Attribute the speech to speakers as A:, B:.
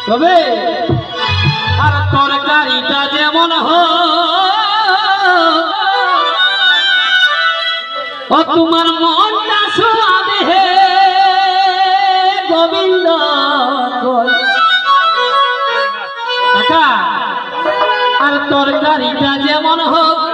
A: তবে আর তরকারিটা যেমন ও তোমার মনটা সোয়াদে হে গোবিন্দ কাকা আর তরকারিটা যেমন হোক